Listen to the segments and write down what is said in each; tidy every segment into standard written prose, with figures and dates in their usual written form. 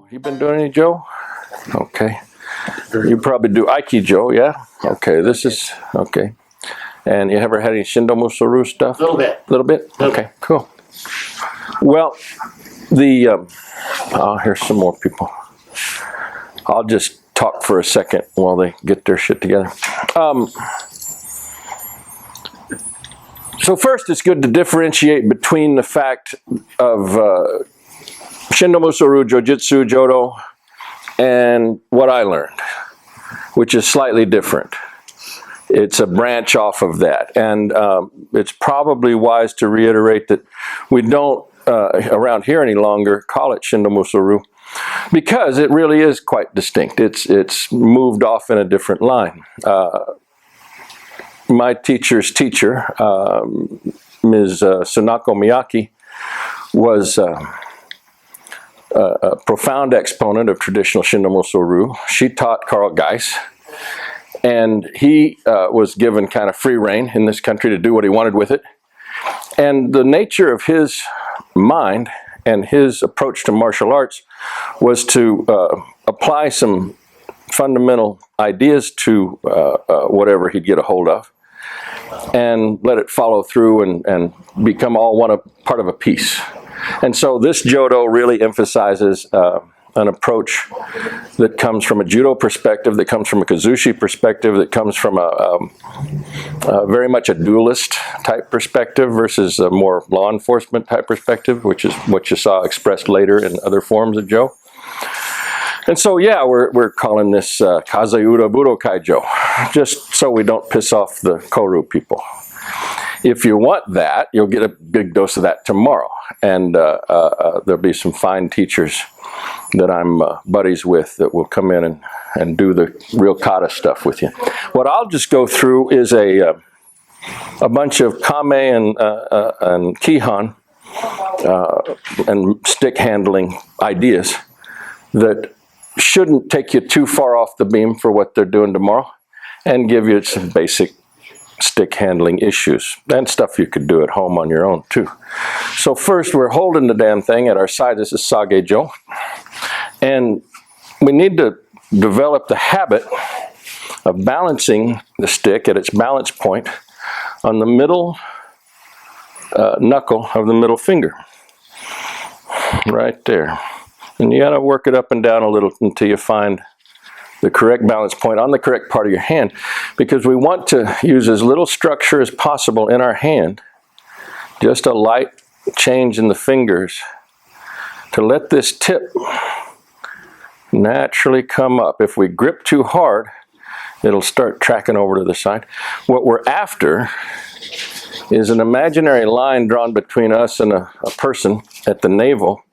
You been doing any Joe? Okay. You probably do Aikido, yeah? Okay, this is, okay. And you ever had any Shindo Muso Ryu stuff? A little bit. A little bit? Okay, cool. Well, here's some more people. I'll just talk for a second while they get their shit together. So first, it's good to differentiate between the fact of Shindo Muso Ryu, Jiu-Jitsu, Jodo, and what I learned, which is slightly different. It's a branch off of that. And it's probably wise to reiterate that we don't, around here any longer, call it Shindo Muso Ryu, because it really is quite distinct. It's moved off in a different line. My teacher's teacher, Ms. Sunako Miyake, was a profound exponent of traditional Shindo Muso Ryu. She taught Carl Geiss, and he was given kind of free rein in this country to do what he wanted with it. And the nature of his mind and his approach to martial arts was to apply some fundamental ideas to whatever he'd get a hold of, and let it follow through and become all part of a piece. And so this Jodo really emphasizes an approach that comes from a Judo perspective, that comes from a Kazushi perspective, that comes from a very much a dualist type perspective versus a more law enforcement type perspective, which is what you saw expressed later in other forms of Jo. And so, yeah, we're calling this Kazayuda Budokai Jo, just so we don't piss off the Koru people. If you want that, you'll get a big dose of that tomorrow. And there'll be some fine teachers that I'm buddies with that will come in and do the real kata stuff with you. What I'll just go through is a bunch of Kamae and Kihon and stick handling ideas that shouldn't take you too far off the beam for what they're doing tomorrow, and give you some basic stick handling issues and stuff you could do at home on your own too. So first, we're holding the damn thing at our side. This is Sage Jo, and we need to develop the habit of balancing the stick at its balance point on the middle knuckle of the middle finger, right there. And you got to work it up and down a little until you find the correct balance point on the correct part of your hand, because we want to use as little structure as possible in our hand, just a light change in the fingers, to let this tip naturally come up. If we grip too hard, it'll start tracking over to the side. What we're after is an imaginary line drawn between us and a person at the navel,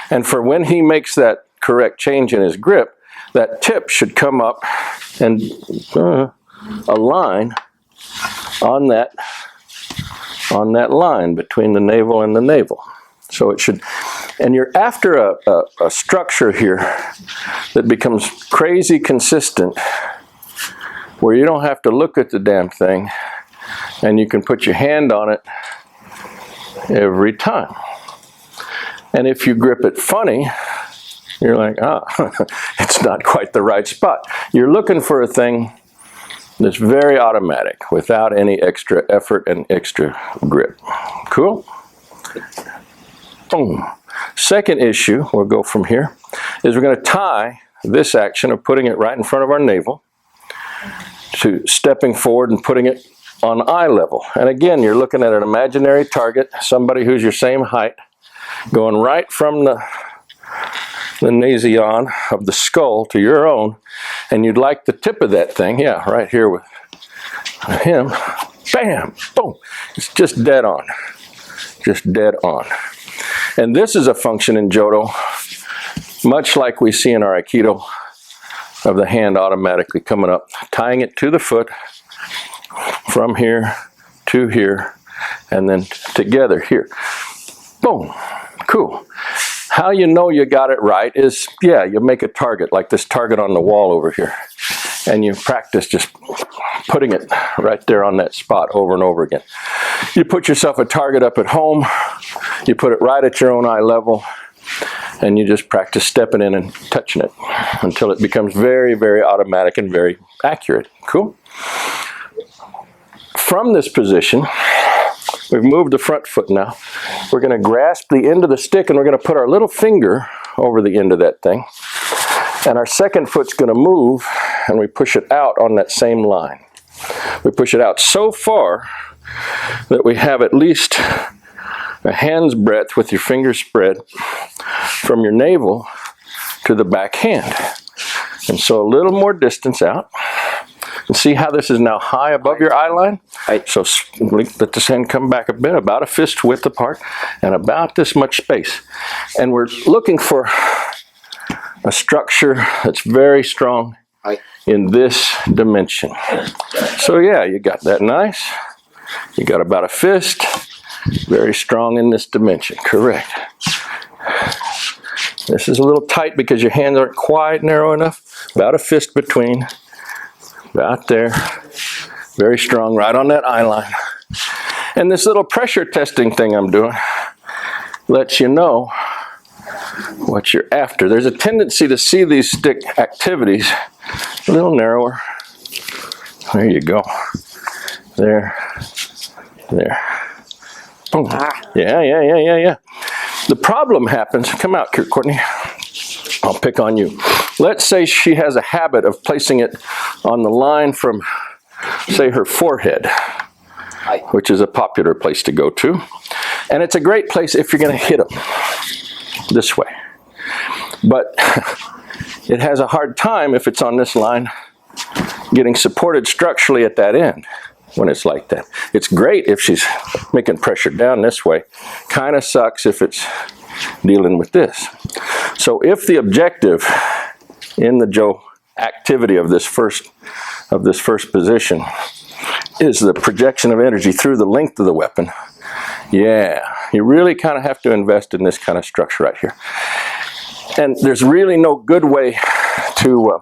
and for when he makes that correct change in his grip, that tip should come up and align on that line between the navel and the navel. So it should, and you're after a structure here that becomes crazy consistent, where you don't have to look at the damn thing, and you can put your hand on it every time. And if you grip it funny, you're like, it's not quite the right spot. You're looking for a thing that's very automatic, without any extra effort and extra grip. Cool? Boom. Second issue, we'll go from here, is we're going to tie this action of putting it right in front of our navel to stepping forward and putting it on eye level. And again, you're looking at an imaginary target, somebody who's your same height, going right from the nasion of the skull to your own, and you'd like the tip of that thing, yeah, right here with him, bam, boom, it's just dead on, just dead on. And this is a function in Jodo, much like we see in our Aikido, of the hand automatically coming up, tying it to the foot, from here to here, and then together here. Boom. Cool. How you know you got it right is, yeah, you make a target, like this target on the wall over here, and you practice just putting it right there on that spot over and over again. You put yourself a target up at home, you put it right at your own eye level, And you just practice stepping in and touching it until it becomes very, very automatic and very accurate. Cool? From this position, we've moved the front foot now. We're going to grasp the end of the stick and we're going to put our little finger over the end of that thing. And our second foot's going to move and we push it out on that same line. We push it out so far that we have at least a hand's breadth with your fingers spread from your navel to the back hand. And so a little more distance out. And see how this is now high above your eye line? So let this hand come back a bit, about a fist width apart, and about this much space. And we're looking for a structure that's very strong in this dimension. So yeah, you got that nice. You got about a fist, very strong in this dimension, correct. This is a little tight because your hands aren't quite narrow enough. About a fist between. About there, very strong, right on that eye line. And this little pressure testing thing I'm doing lets you know what you're after. There's a tendency to see these stick activities a little narrower. There you go. There. Boom. Yeah. The problem happens, come out here, Courtney. I'll pick on you. Let's say she has a habit of placing it on the line from, say, her forehead, which is a popular place to go to. And it's a great place if you're going to hit them this way. But it has a hard time if it's on this line getting supported structurally at that end when it's like that. It's great if she's making pressure down this way. Kind of sucks if it's dealing with this. So if the objective in the Jo activity of this first position is the projection of energy through the length of the weapon, yeah, you really kind of have to invest in this kind of structure right here. And there's really no good way to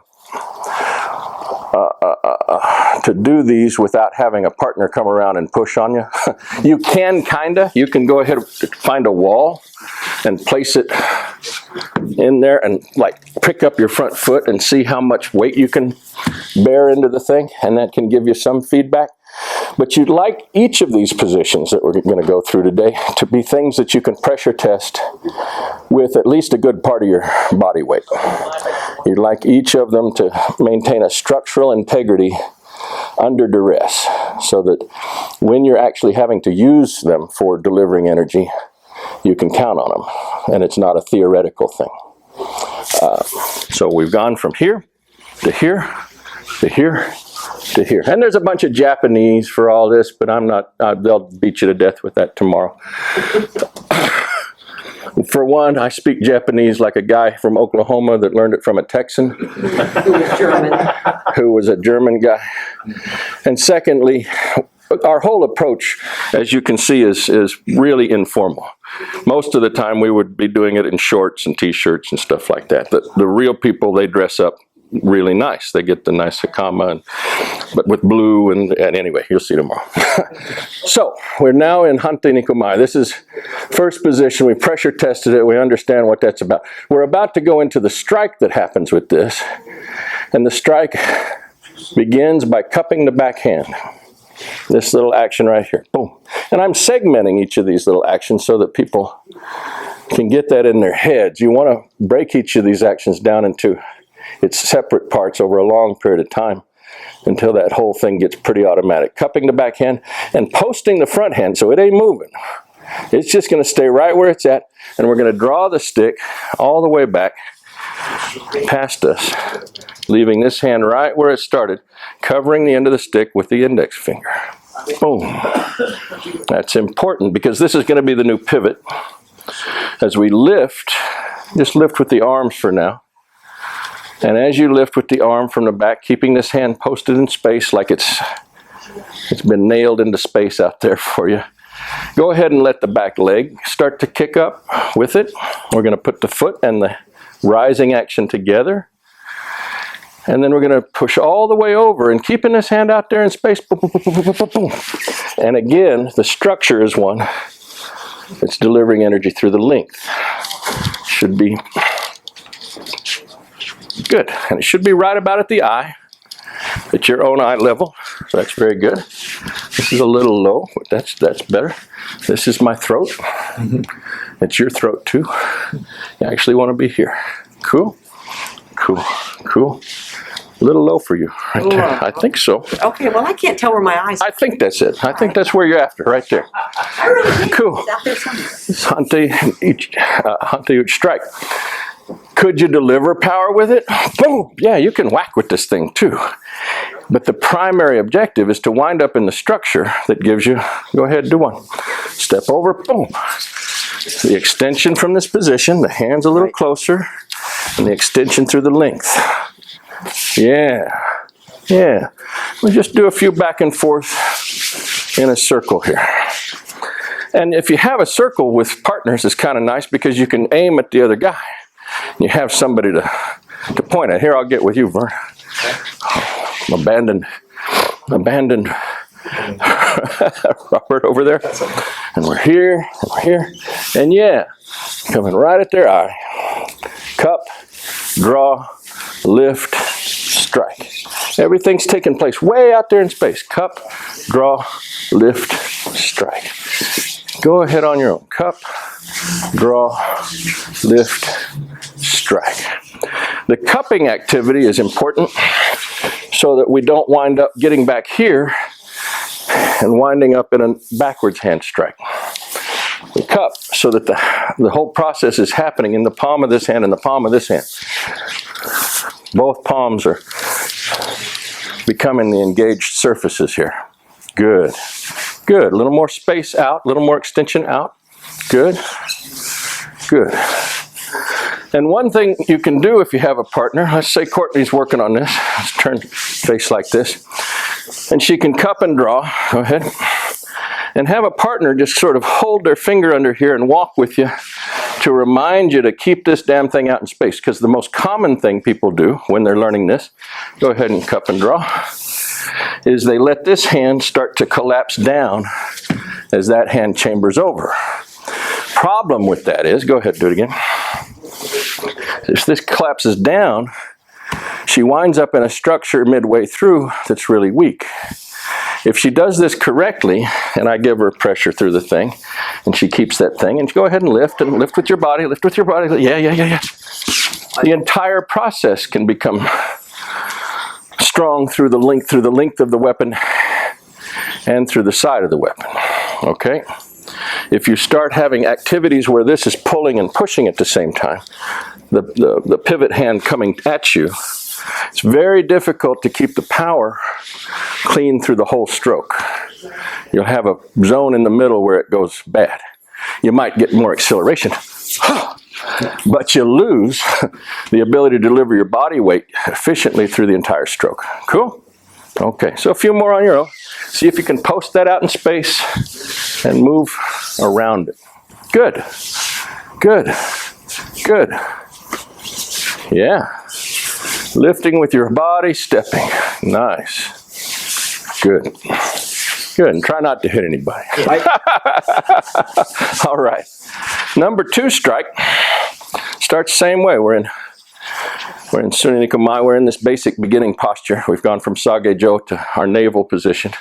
do these without having a partner come around and push on you. You can you can go ahead and find a wall and place it in there and like pick up your front foot and see how much weight you can bear into the thing, and that can give you some feedback. But you'd like each of these positions that we're going to go through today to be things that you can pressure test with at least a good part of your body weight. You'd like each of them to maintain a structural integrity under duress, so that when you're actually having to use them for delivering energy, you can count on them, and it's not a theoretical thing. So we've gone from here to here to here to here. And there's a bunch of Japanese for all this, but I'm not, they'll beat you to death with that tomorrow. For one, I speak Japanese like a guy from Oklahoma that learned it from a Texan who was a German guy. And secondly, our whole approach, as you can see, is really informal. Most of the time we would be doing it in shorts and t-shirts and stuff like that. The real people, they dress up really nice. They get the nice hakama, but with blue, and anyway, you'll see tomorrow. So, we're now in Hante ni Kamae. This is first position. We pressure tested it. We understand what that's about. We're about to go into the strike that happens with this. And the strike begins by cupping the back hand. This little action right here. Boom. And I'm segmenting each of these little actions so that people can get that in their heads. You want to break each of these actions down into its separate parts over a long period of time until that whole thing gets pretty automatic. Cupping the back hand and posting the front hand so it ain't moving. It's just going to stay right where it's at, and we're going to draw the stick all the way back past us, leaving this hand right where it started, covering the end of the stick with the index finger. Boom. That's important because this is going to be the new pivot. As we lift, just lift with the arms for now. And as you lift with the arm from the back, keeping this hand posted in space like it's been nailed into space out there for you, go ahead and let the back leg start to kick up with it. We're going to put the foot and the rising action together. And then we're going to push all the way over and keeping this hand out there in space. Boom, boom, boom, boom, boom, boom. And again, the structure is one that's delivering energy through the length. should be good. And it should be right about at the eye, at your own eye level. So that's very good. This is a little low, but that's better. This is my throat. It's your throat too. You actually want to be here. Cool, cool, cool. A little low for you right there. I think so. Okay, well, I can't tell where my eyes are. I think that's it. I think that's where you're after, right there. Cool. Hante strike. Could you deliver power with it? Boom! Yeah, you can whack with this thing too. But the primary objective is to wind up in the structure that gives you, go ahead, do one. Step over, boom. The extension from this position, the hand's a little closer, and the extension through the length. Yeah, yeah. We'll just do a few back and forth in a circle here. And if you have a circle with partners, it's kind of nice because you can aim at the other guy. You have somebody to point at. Here, I'll get with you, Vern. Abandoned Robert over there. And we're here, and yeah, coming right at their eye. Cup, draw, lift, strike. Everything's taking place way out there in space. Cup, draw, lift, strike. Go ahead on your own. Cup, draw, lift, strike. The cupping activity is important so that we don't wind up getting back here and winding up in a backwards hand strike. We cup so that the whole process is happening in the palm of this hand and the palm of this hand. Both palms are becoming the engaged surfaces here. Good. Good. A little more space out, a little more extension out. Good. Good. And one thing you can do if you have a partner, let's say Courtney's working on this. Let's turn face like this. And she can cup and draw. Go ahead. And have a partner just sort of hold their finger under here and walk with you to remind you to keep this damn thing out in space. Because the most common thing people do when they're learning this, go ahead and cup and draw, is they let this hand start to collapse down as that hand chambers over. Problem with that is, go ahead, do it again. If this collapses down, she winds up in a structure midway through that's really weak. If she does this correctly, and I give her pressure through the thing, and she keeps that thing, and go ahead and lift with your body, lift with your body. Yeah. The entire process can become strong through the length of the weapon and through the side of the weapon. Okay? If you start having activities where this is pulling and pushing at the same time, the pivot hand coming at you, it's very difficult to keep the power clean through the whole stroke. You'll have a zone in the middle where it goes bad. You might get more acceleration, but you lose the ability to deliver your body weight efficiently through the entire stroke. Cool? Okay, so a few more on your own. See if you can post that out in space and move around it. Good. Good. Good. Yeah. Lifting with your body, stepping. Nice. Good. Good. And try not to hit anybody. All right. Number 2 strike starts the same way. We're in Tsune Kamae. We're in this basic beginning posture. We've gone from Sage-Jo to our navel position.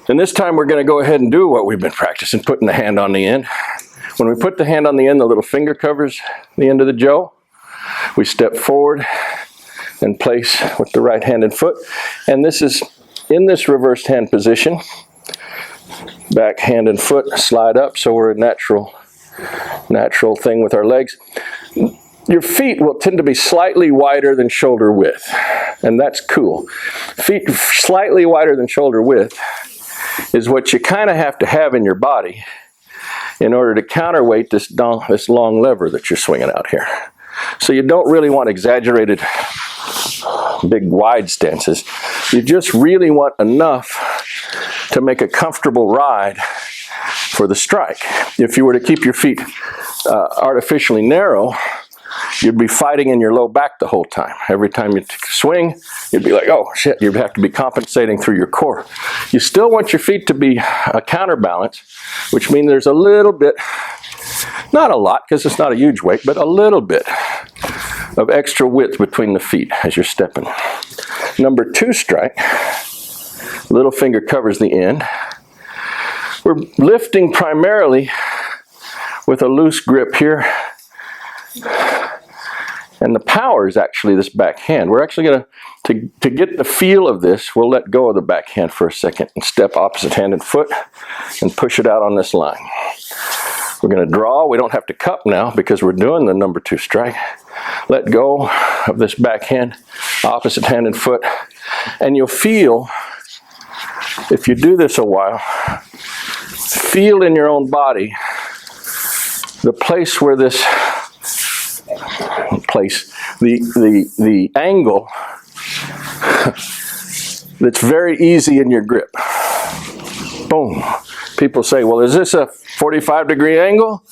And this time we're going to go ahead and do what we've been practicing, putting the hand on the end. When we put the hand on the end, the little finger covers the end of the Jo. We step forward and place with the right hand and foot. And this is in this reversed hand position. Back hand and foot slide up, so we're a natural thing with our legs. Your feet will tend to be slightly wider than shoulder width, and that's cool. Feet slightly wider than shoulder width is what you kind of have to have in your body in order to counterweight this long lever that you're swinging out here. So you don't really want exaggerated big wide stances. You just really want enough to make a comfortable ride for the strike. If you were to keep your feet artificially narrow, you'd be fighting in your low back the whole time. Every time you swing, you'd be like, oh shit, you'd have to be compensating through your core. You still want your feet to be a counterbalance, which means there's a little bit, Not a lot, because it's not a huge weight, but a little bit of extra width between the feet as you're stepping. Number 2 strike, little finger covers the end. We're lifting primarily with a loose grip here. And the power is actually this back hand. We're actually going to get the feel of this, we'll let go of the back hand for a second and step opposite hand and foot and push it out on this line. We're going to draw. We don't have to cup now because we're doing the number 2 strike. Let go of this back hand, opposite hand and foot. And you'll feel, if you do this a while, feel in your own body the place where this the angle that's very easy in your grip. Boom. People say, well, is this a 45-degree angle?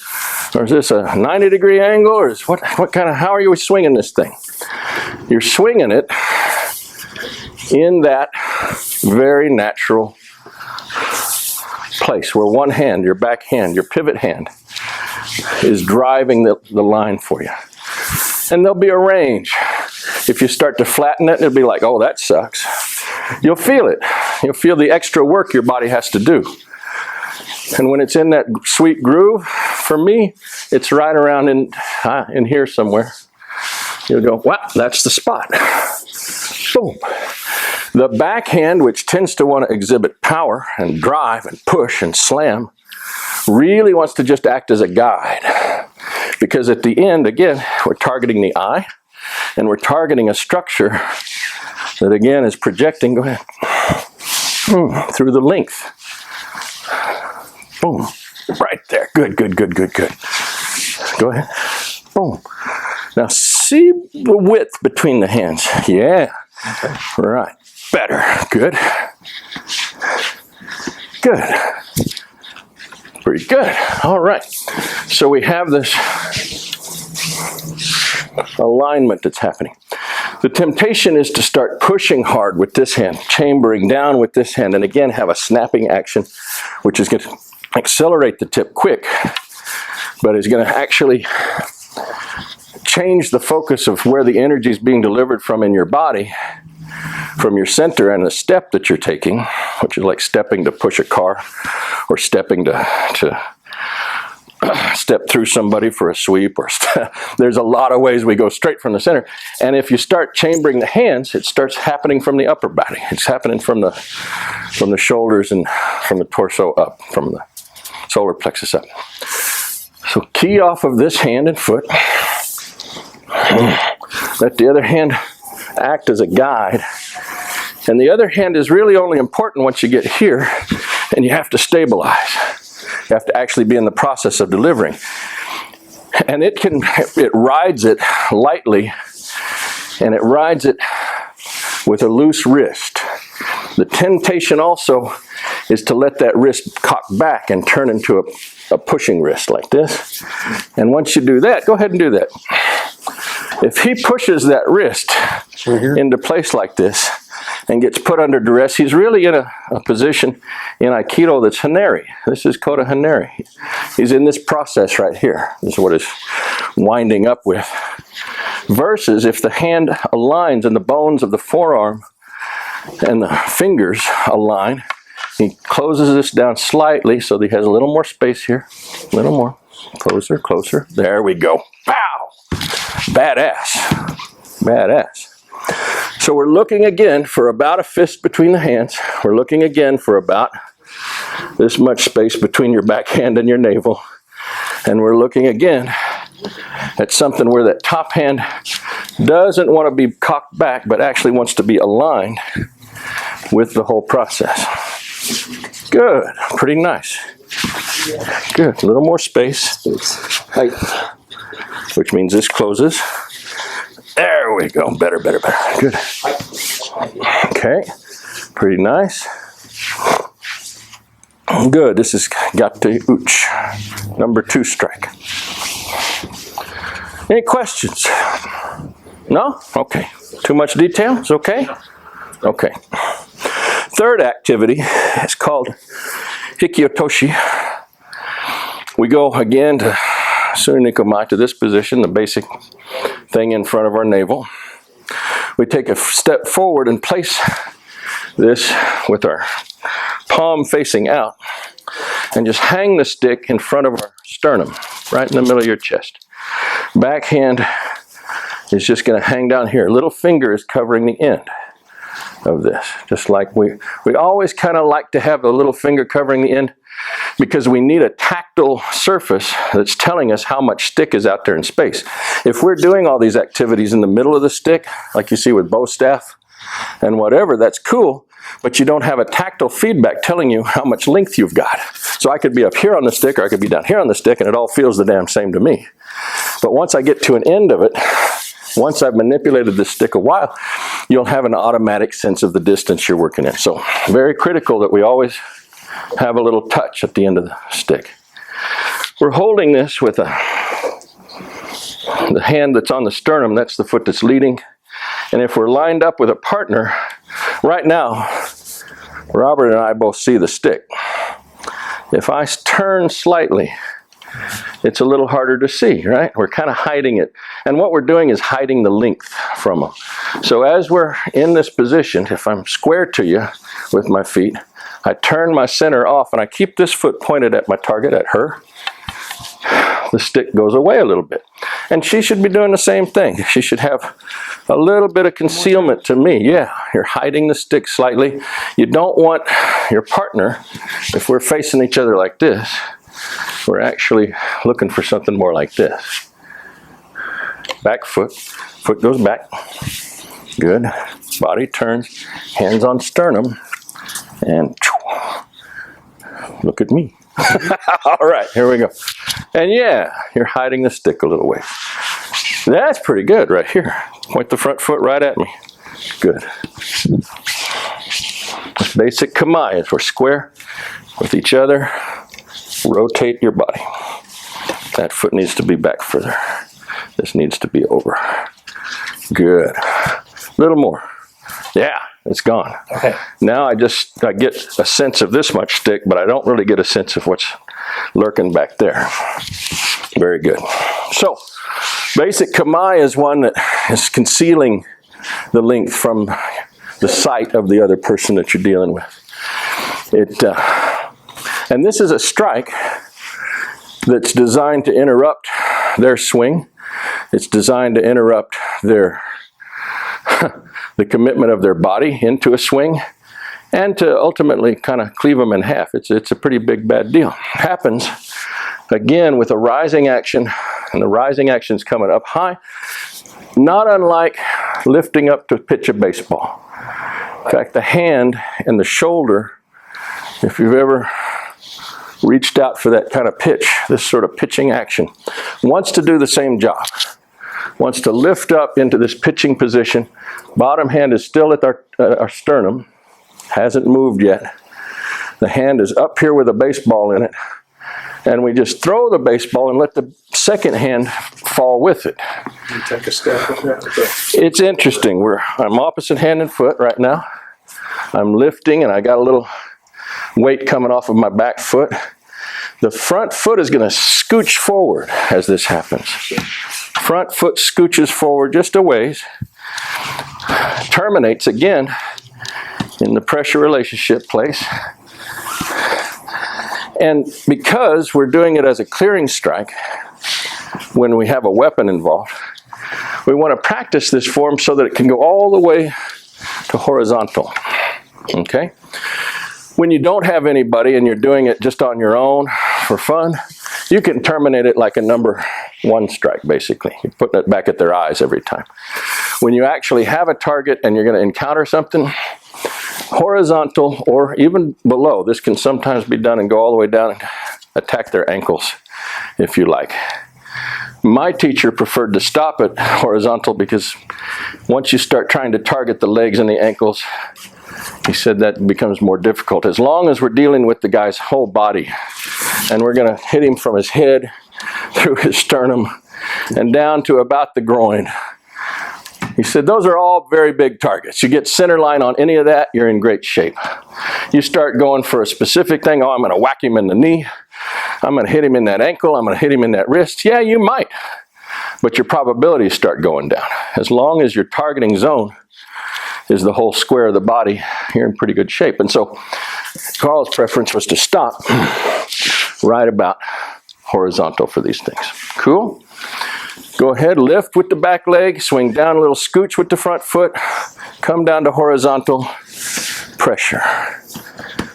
Or is this a 90-degree angle? Or is what kind of, how are you swinging this thing? You're swinging it in that very natural place where one hand, your back hand, your pivot hand, is driving the line for you. And there'll be a range. If you start to flatten it, it'll be like, oh, that sucks. You'll feel it. You'll feel the extra work your body has to do. And when it's in that sweet groove, for me, it's right around in here somewhere. You'll go, wow, that's the spot. Boom. The backhand, which tends to want to exhibit power and drive and push and slam, really wants to just act as a guide. Because at the end, again, we're targeting the eye, and we're targeting a structure that, again, is projecting, go ahead, through the length. Boom. Right there. Good, good, good, good, good. Go ahead. Boom. Now, see the width between the hands. Yeah. Okay. Right. Better. Good. Good. Pretty good. All right. So we have this alignment that's happening. The temptation is to start pushing hard with this hand, chambering down with this hand, and again have a snapping action, which is going to accelerate the tip quick, but is going to actually change the focus of where the energy is being delivered from in your body, from your center and the step that you're taking, which is like stepping to push a car or stepping to step through somebody for a sweep, or there's a lot of ways we go straight from the center. And if you start chambering the hands, it starts happening from the upper body. It's happening from the shoulders and from the torso up, from the solar plexus up. So key off of this hand and foot. Let the other hand act as a guide. And the other hand is really only important once you get here and you have to stabilize. You have to actually be in the process of delivering. And it rides it lightly, and it rides it with a loose wrist. The temptation also is to let that wrist cock back and turn into a pushing wrist like this. And once you do that, go ahead and do that. If he pushes that wrist into place like this and gets put under duress, he's really in a position in Aikido that's Haneri. This is Kota Haneri. He's in this process right here. This is what is winding up with. Versus if the hand aligns and the bones of the forearm and the fingers align, he closes this down slightly so that he has a little more space here. A little more. Closer, closer. There we go. Pow! Badass. Badass. So we're looking again for about a fist between the hands. We're looking again for about this much space between your backhand and your navel. And we're looking again at something where that top hand doesn't want to be cocked back, but actually wants to be aligned with the whole process. Good. Pretty nice. Good. A little more space. Height. Which means this closes. There we go. Better, better, better. Good. Okay. Pretty nice. Good. This is Gate Uch. Number 2 strike. Any questions? No? Okay. Too much detail? It's okay? Okay. Third activity is called Hikiotoshi. We go again to Tsune Kamae to this position, the basic thing in front of our navel. We take a step forward and place this with our palm facing out and just hang the stick in front of our sternum, right in the middle of your chest. Back hand is just going to hang down here. Little finger is covering the end of this. Just like we always kind of like to have the little finger covering the end because we need a tactile surface that's telling us how much stick is out there in space. If we're doing all these activities in the middle of the stick, like you see with bow staff and whatever, that's cool, but you don't have a tactile feedback telling you how much length you've got. So I could be up here on the stick or I could be down here on the stick and it all feels the damn same to me. But once I get to an end of it, once I've manipulated the stick a while, you'll have an automatic sense of the distance you're working in. So very critical that we always have a little touch at the end of the stick. We're holding this with the hand that's on the sternum, that's the foot that's leading. And if we're lined up with a partner, right now, Robert and I both see the stick. If I turn slightly, it's a little harder to see, right? We're kind of hiding it. And what we're doing is hiding the length from them. So as we're in this position, if I'm square to you with my feet, I turn my center off and I keep this foot pointed at my target, at her. The stick goes away a little bit. And she should be doing the same thing. She should have a little bit of concealment to me. Yeah, you're hiding the stick slightly. You don't want your partner, if we're facing each other like this, we're actually looking for something more like this. Back foot, foot goes back. Good. Body turns, hands on sternum, and look at me. All right, here we go. And yeah, you're hiding the stick a little way. That's pretty good right here. Point the front foot right at me. Good. Basic Kamae is we're square with each other. Rotate your body. That foot needs to be back further. This needs to be over. Good. A little more. Yeah, it's gone. Okay. Now I get a sense of this much stick, but I don't really get a sense of what's lurking back there. Very good. So, basic Kamae is one that is concealing the length from the sight of the other person that you're dealing with. And this is a strike that's designed to interrupt their swing. It's designed to interrupt their the commitment of their body into a swing and to ultimately kind of cleave them in half. It's a pretty big bad deal. It happens again with a rising action, and the rising action's coming up high, not unlike lifting up to pitch a baseball. In fact, the hand and the shoulder, if you've ever reached out for that kind of pitch, this sort of pitching action, wants to do the same job. Wants to lift up into this pitching position. Bottom hand is still at our sternum, hasn't moved yet. The hand is up here with a baseball in it, and we just throw the baseball and let the second hand fall with it. You take a step with that. It's interesting. I'm opposite hand and foot right now. I'm lifting, and I got a little weight coming off of my back foot. The front foot is going to scooch forward as this happens. Front foot scooches forward just a ways, terminates again in the pressure relationship place. And because we're doing it as a clearing strike, when we have a weapon involved, we want to practice this form so that it can go all the way to horizontal. Okay? When you don't have anybody and you're doing it just on your own for fun, you can terminate it like a number one strike, basically. You're putting it back at their eyes every time. When you actually have a target and you're going to encounter something, horizontal or even below, this can sometimes be done and go all the way down and attack their ankles if you like. My teacher preferred to stop at horizontal because once you start trying to target the legs and the ankles, he said that becomes more difficult. As long as we're dealing with the guy's whole body, and we're going to hit him from his head through his sternum and down to about the groin. He said, those are all very big targets. You get center line on any of that, you're in great shape. You start going for a specific thing, oh, I'm going to whack him in the knee. I'm going to hit him in that ankle. I'm going to hit him in that wrist. Yeah, you might. But your probabilities start going down. As long as your targeting zone is the whole square of the body, you're in pretty good shape. And so Carl's preference was to stop right about horizontal for these things. Cool? Go ahead, lift with the back leg, swing down a little, scooch with the front foot, come down to horizontal, pressure.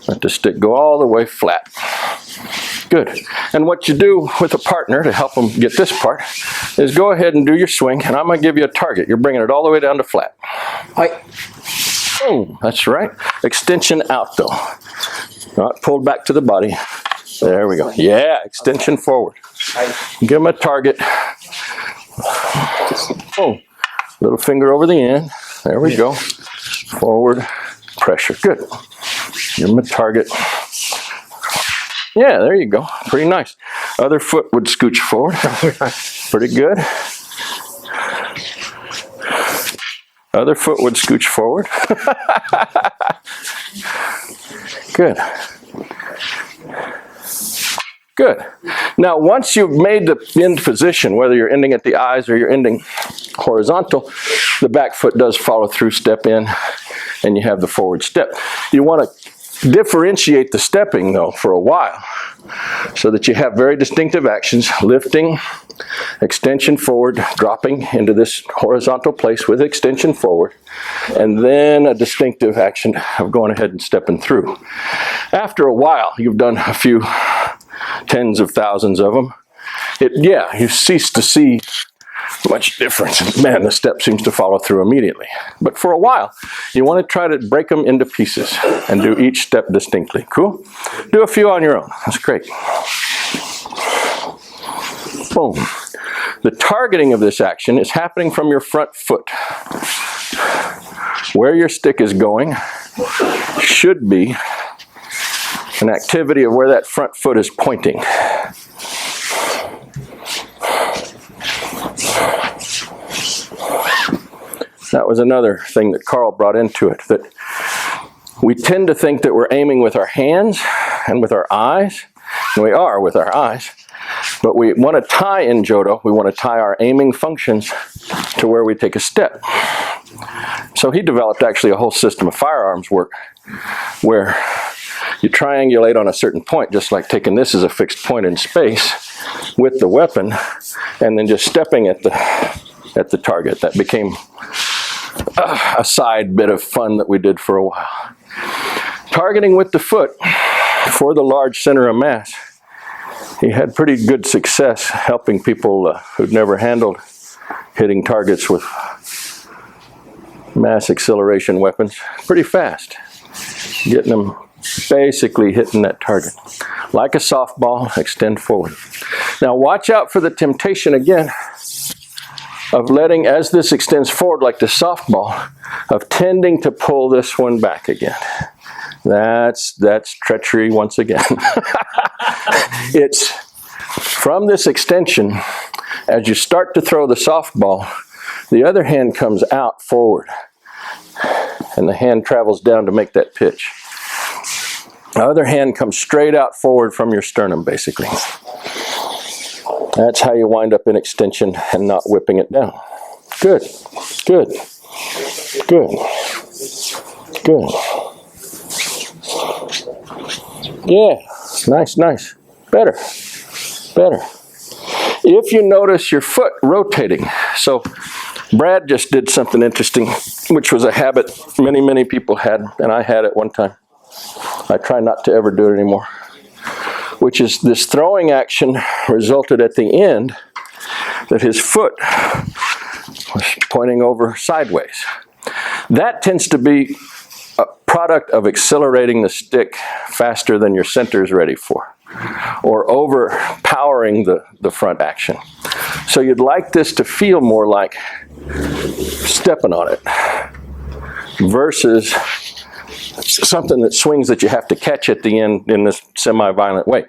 Let the stick go all the way flat. Good. And what you do with a partner to help them get this part is go ahead and do your swing, and I'm going to give you a target. You're bringing it all the way down to flat. Boom. That's right. Extension out though. Not pulled back to the body. There we go. Yeah, extension forward. Give them a target. Boom. Little finger over the end. There we go. Forward. Pressure. Good. Give them a target. Yeah, there you go. Pretty nice. Other foot would scooch forward. Pretty good. Other foot would scooch forward. Good. Good. Now, once you've made the end position, whether you're ending at the eyes or you're ending horizontal, the back foot does follow through, step in, and you have the forward step. You want to differentiate the stepping, though, for a while, so that you have very distinctive actions, lifting, extension forward, dropping into this horizontal place with extension forward, and then a distinctive action of going ahead and stepping through. After a while, you've done a few tens of thousands of them, you cease to see much difference. Man, the step seems to follow through immediately. But for a while, you want to try to break them into pieces and do each step distinctly. Cool? Do a few on your own. That's great. Boom. The targeting of this action is happening from your front foot. Where your stick is going should be an activity of where that front foot is pointing. That was another thing that Carl brought into it, that we tend to think that we're aiming with our hands and with our eyes, and we are with our eyes, but we want to tie in Jodo, we want to tie our aiming functions to where we take a step. So he developed actually a whole system of firearms work where you triangulate on a certain point, just like taking this as a fixed point in space with the weapon, and then just stepping at the target. That became a side bit of fun that we did for a while. Targeting with the foot for the large center of mass, he had pretty good success helping people who'd never handled hitting targets with mass acceleration weapons pretty fast, getting them basically hitting that target. Like a softball, extend forward. Now watch out for the temptation again of letting, as this extends forward like the softball, of tending to pull this one back again. That's treachery once again. It's from this extension, as you start to throw the softball, the other hand comes out forward, and the hand travels down to make that pitch. The other hand comes straight out forward from your sternum, basically. That's how you wind up in extension and not whipping it down. Good, good, good, good. Yeah, nice, nice. Better, better. If you notice your foot rotating, so Brad just did something interesting, which was a habit many people had, and I had at one time. I try not to ever do it anymore. Which is this throwing action resulted at the end that his foot was pointing over sideways. That tends to be a product of accelerating the stick faster than your center is ready for, or overpowering the front action. So you'd like this to feel more like stepping on it versus something that swings that you have to catch at the end in this semi-violent way.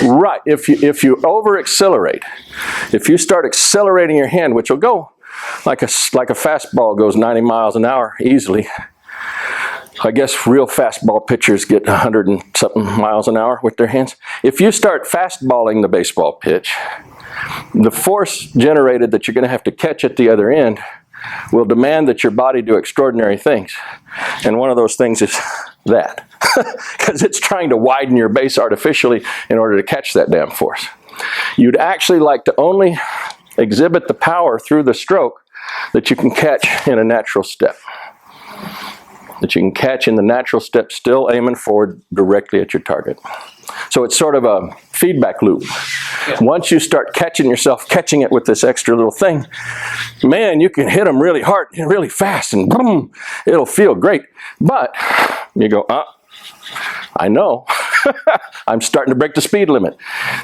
Right. If you over accelerate, if you start accelerating your hand, which will go like a fastball goes 90 miles an hour easily. I guess real fastball pitchers get 100 and something miles an hour with their hands. If you start fastballing the baseball pitch, the force generated that you're going to have to catch at the other end will demand that your body do extraordinary things. And one of those things is that. Because it's trying to widen your base artificially in order to catch that damn force. You'd actually like to only exhibit the power through the stroke that you can catch in a natural step. That you can catch in the natural step, still aiming forward directly at your target. So it's sort of a feedback loop. Yeah. Once you start catching yourself, catching it with this extra little thing, man, you can hit them really hard and really fast, and boom, it'll feel great. But you go, I know. I'm starting to break the speed limit.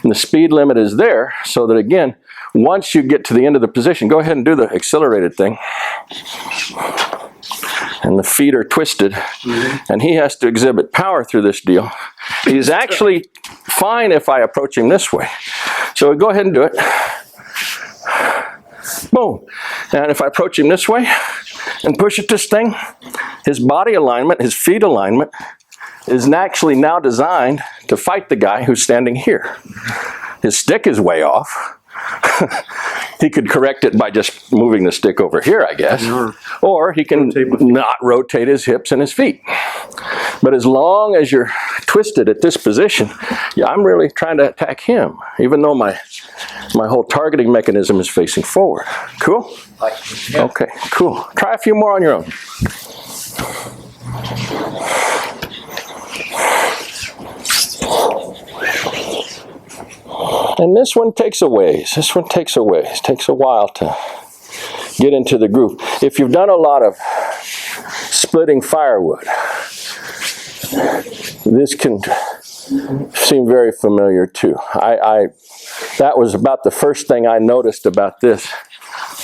And the speed limit is there so that, again, once you get to the end of the position, go ahead and do the accelerated thing. And the feet are twisted, and he has to exhibit power through this deal. He's actually fine if I approach him this way. So go ahead and do it. Boom. And if I approach him this way and push it this thing, his body alignment, his feet alignment is actually now designed to fight the guy who's standing here. His stick is way off. He could correct it by just moving the stick over here, I guess. Or he can not rotate his hips and his feet. But as long as you're twisted at this position, yeah, I'm really trying to attack him, even though my whole targeting mechanism is facing forward. Cool? Okay, cool. Try a few more on your own. And this one takes a ways. This one takes a ways. It takes a while to get into the groove. If you've done a lot of splitting firewood, this can seem very familiar too. That was about the first thing I noticed about this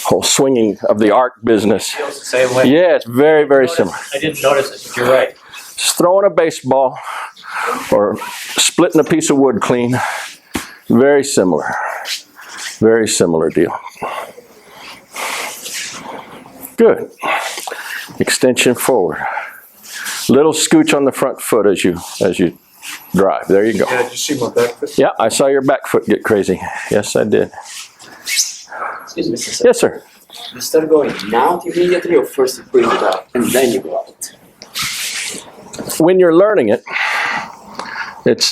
whole swinging of the arc business. Feels the same way. Yeah, it's very, very similar. I didn't notice it, but you're right. Just throwing a baseball or splitting a piece of wood clean. Very similar deal. Good. Extension forward. Little scooch on the front foot as you drive. There you go. Yeah, did you see my back foot? Yeah, I saw your back foot get crazy. Yes, I did. Excuse me, Mr. Yes, sir. You start going out immediately, or first you bring it up and then you go out? When you're learning it,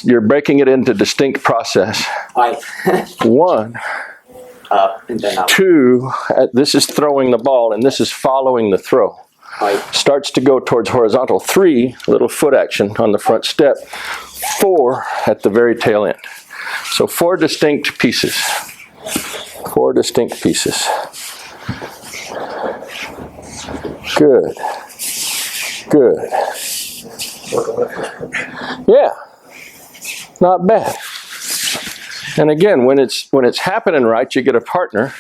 you're breaking it into distinct process. One, up and then out. Two, this is throwing the ball and this is following the throw. Starts to go towards horizontal. Three, little foot action on the front step. Four, at the very tail end. So four distinct pieces. Four distinct pieces. Good. Good. Yeah. Not bad. And again, when it's happening right, you get a partner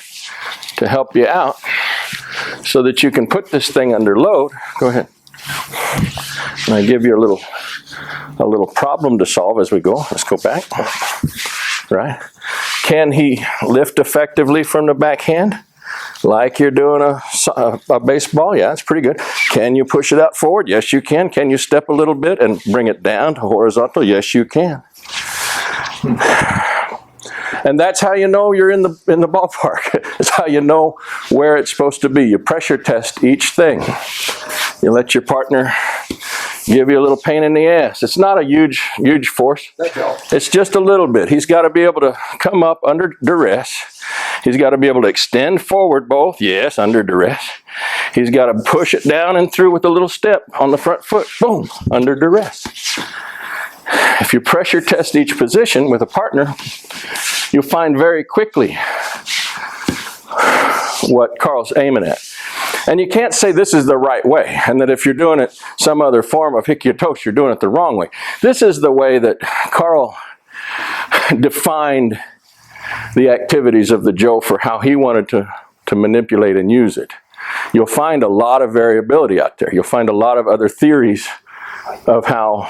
to help you out so that you can put this thing under load. Go ahead. And I give you a little problem to solve as we go. Let's go back. Right? Can he lift effectively from the backhand? Like you're doing a baseball? Yeah, it's pretty good. Can you push it out forward? Yes, you can. Can you step a little bit and bring it down to horizontal? Yes, you can. And that's how you know you're in the ballpark. It's how you know where it's supposed to be. You pressure test each thing. You let your partner give you a little pain in the ass. It's not a huge force. It's just a little bit. He's got to be able to come up under duress. He's got to be able to extend forward both. Yes, under duress. He's got to push it down and through with a little step on the front foot. Boom, under duress. If you pressure test each position with a partner, you'll find very quickly what Carl's aiming at. And you can't say this is the right way, and that if you're doing it some other form of hikiotoshi, you're doing it the wrong way. This is the way that Carl defined the activities of the Jo for how he wanted to manipulate and use it. You'll find a lot of variability out there. You'll find a lot of other theories of how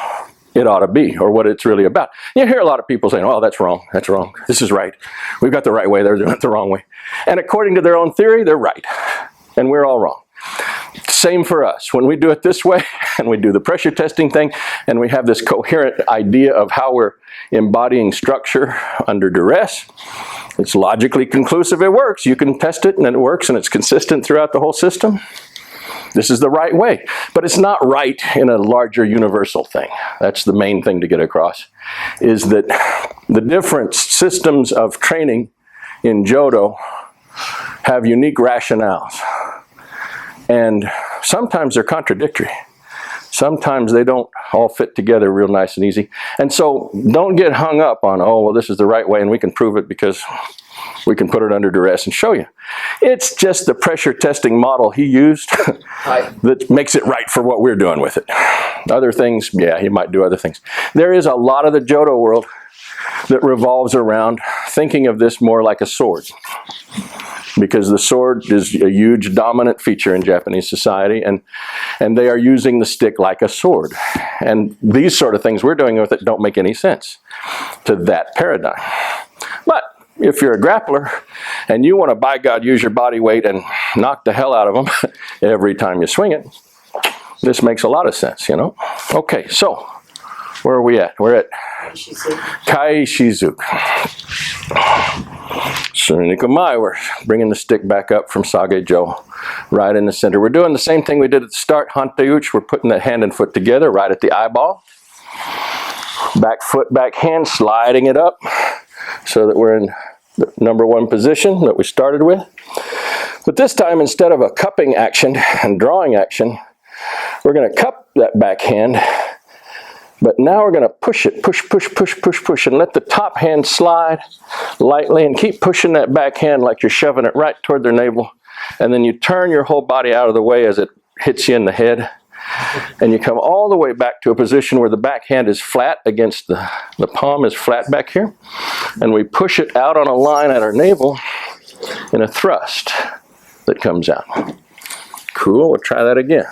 it ought to be, or what it's really about. You hear a lot of people saying, oh, that's wrong, this is right. We've got the right way, they're doing it the wrong way. And according to their own theory, they're right. And we're all wrong. Same for us. When we do it this way, and we do the pressure testing thing, and we have this coherent idea of how we're embodying structure under duress, it's logically conclusive, it works. You can test it, and it works, and it's consistent throughout the whole system. This is the right way. But it's not right in a larger universal thing. That's the main thing to get across, is that the different systems of training in Jodo have unique rationales. And sometimes they're contradictory. Sometimes they don't all fit together real nice and easy. And so don't get hung up on, oh, well, this is the right way and we can prove it because we can put it under duress and show you. It's just the pressure testing model he used that makes it right for what we're doing with it. Other things, yeah, he might do other things. There is a lot of the Jodo world that revolves around thinking of this more like a sword. Because the sword is a huge dominant feature in Japanese society, and they are using the stick like a sword. And these sort of things we're doing with it don't make any sense to that paradigm. But if you're a grappler and you want to, by God, use your body weight and knock the hell out of them every time you swing it, this makes a lot of sense, you know? Okay, so where are we at? We're at Kai Shizuku. Tsune Kamae, we're bringing the stick back up from Sage-jo, right in the center. We're doing the same thing we did at the start, Hanteuchi. We're putting that hand and foot together right at the eyeball. Back foot, back hand, sliding it up so that we're in the number one position that we started with. But this time, instead of a cupping action and drawing action, we're going to cup that back hand. But now we're going to push it, push, and let the top hand slide lightly and keep pushing that back hand like you're shoving it right toward their navel. And then you turn your whole body out of the way as it hits you in the head. And you come all the way back to a position where the back hand is flat against the palm is flat back here. And we push it out on a line at our navel in a thrust that comes out. Cool, we'll try that again.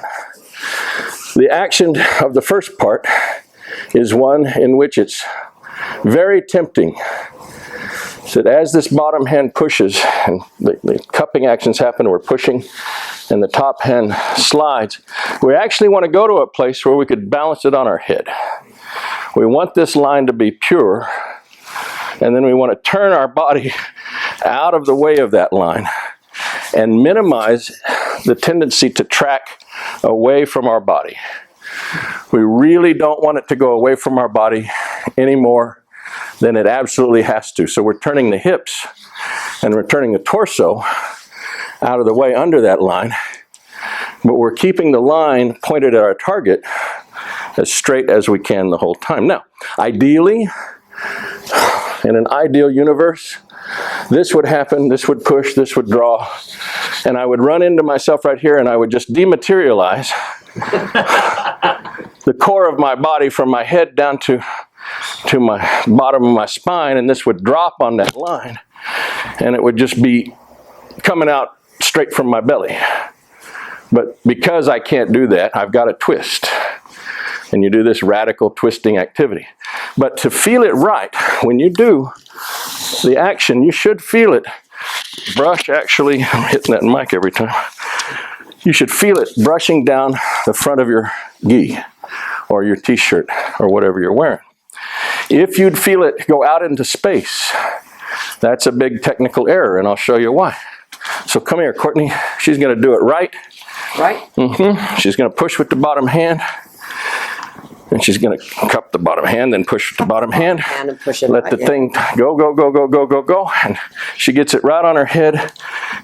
The action of the first part is one in which it's very tempting that as this bottom hand pushes and the cupping actions happen, we're pushing and the top hand slides, we actually want to go to a place where we could balance it on our head. We want this line to be pure, and then we want to turn our body out of the way of that line and minimize the tendency to track away from our body. We really don't want it to go away from our body any more than it absolutely has to. So we're turning the hips and we're turning the torso out of the way under that line, but we're keeping the line pointed at our target as straight as we can the whole time. Now, ideally, in an ideal universe, this would happen, this would push, this would draw, and I would run into myself right here and I would just dematerialize the core of my body from my head down to my bottom of my spine, and this would drop on that line and it would just be coming out straight from my belly. But because I can't do that, I've got to twist. And you do this radical twisting activity. But to feel it right, when you do the action, you should feel it brush, actually, I'm hitting that mic every time. You should feel it brushing down the front of your gi or your t-shirt or whatever you're wearing. If you'd feel it go out into space, that's a big technical error, and I'll show you why. So come here, Courtney. She's going to do it right. Right? She's going to push with the bottom hand. And she's going to cup the bottom hand, then push with the bottom hand. And push it Let right the thing go. And she gets it right on her head.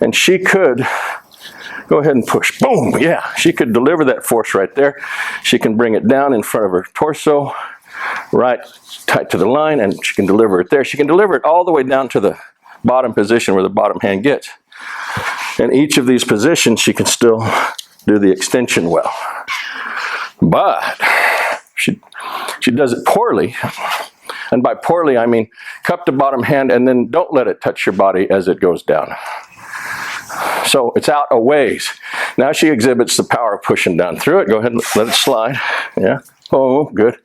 And she could go ahead and push. Boom! Yeah, she could deliver that force right there. She can bring it down in front of her torso, right tight to the line, and she can deliver it there. She can deliver it all the way down to the bottom position where the bottom hand gets. In each of these positions, she can still do the extension well. But she does it poorly. And by poorly, I mean cup the bottom hand and then don't let it touch your body as it goes down. So it's out a ways. Now she exhibits the power of pushing down through it. Go ahead and let it slide. Yeah. Oh, good.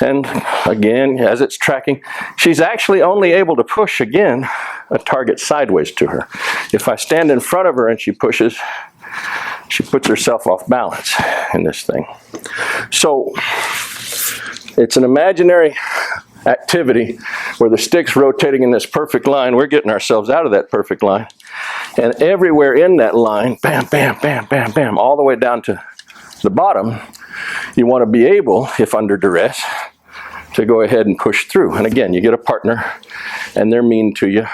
And again, as it's tracking, she's actually only able to push again a target sideways to her. If I stand in front of her and she pushes, she puts herself off balance in this thing. So it's an imaginary activity where the stick's rotating in this perfect line. We're getting ourselves out of that perfect line. And everywhere in that line, bam, bam, bam, bam, bam, all the way down to the bottom, you want to be able, if under duress, to go ahead and push through. And again, you get a partner and they're mean to you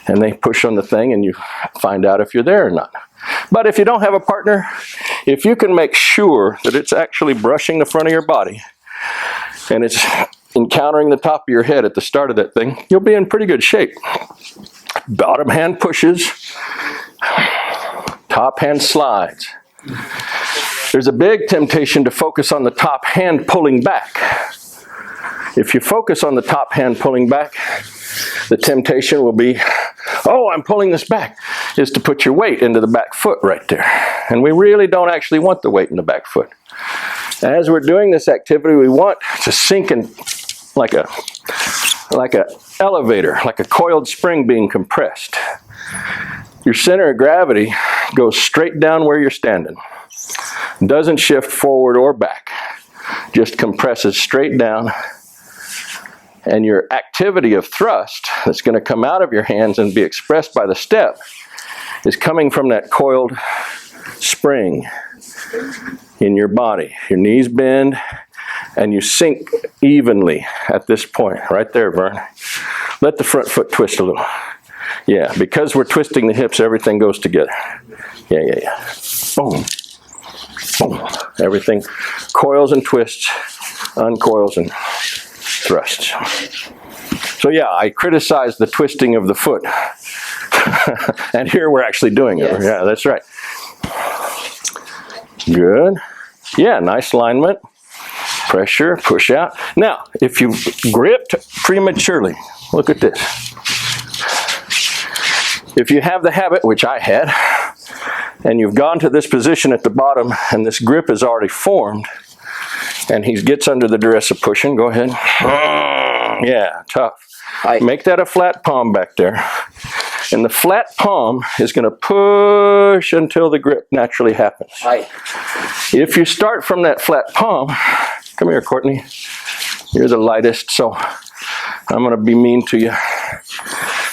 and they push on the thing and you find out if you're there or not. But if you don't have a partner, if you can make sure that it's actually brushing the front of your body and it's encountering the top of your head at the start of that thing, you'll be in pretty good shape. Bottom hand pushes, top hand slides. There's a big temptation to focus on the top hand pulling back. If you focus on the top hand pulling back, the temptation will be, oh, I'm pulling this back, is to put your weight into the back foot right there. And we really don't actually want the weight in the back foot. As we're doing this activity, we want to sink in like a elevator, like a coiled spring being compressed. Your center of gravity goes straight down where you're standing. Doesn't shift forward or back. Just compresses straight down. And your activity of thrust that's going to come out of your hands and be expressed by the step is coming from that coiled spring in your body. Your knees bend and you sink evenly at this point. Right there, Vern. Let the front foot twist a little. Yeah, because we're twisting the hips, everything goes together. Yeah. Boom. Boom. Everything coils and twists, uncoils and thrusts. So yeah, I criticize the twisting of the foot. And here we're actually doing it. Yes. Yeah, that's right. Good. Yeah, nice alignment. Pressure, push out. Now, if you gripped prematurely, look at this. If you have the habit, which I had, and you've gone to this position at the bottom and this grip is already formed, and he gets under the duress of pushing, go ahead. Yeah, tough. Make that a flat palm back there. And the flat palm is going to push until the grip naturally happens. If you start from that flat palm, come here, Courtney. You're the lightest, so I'm going to be mean to you.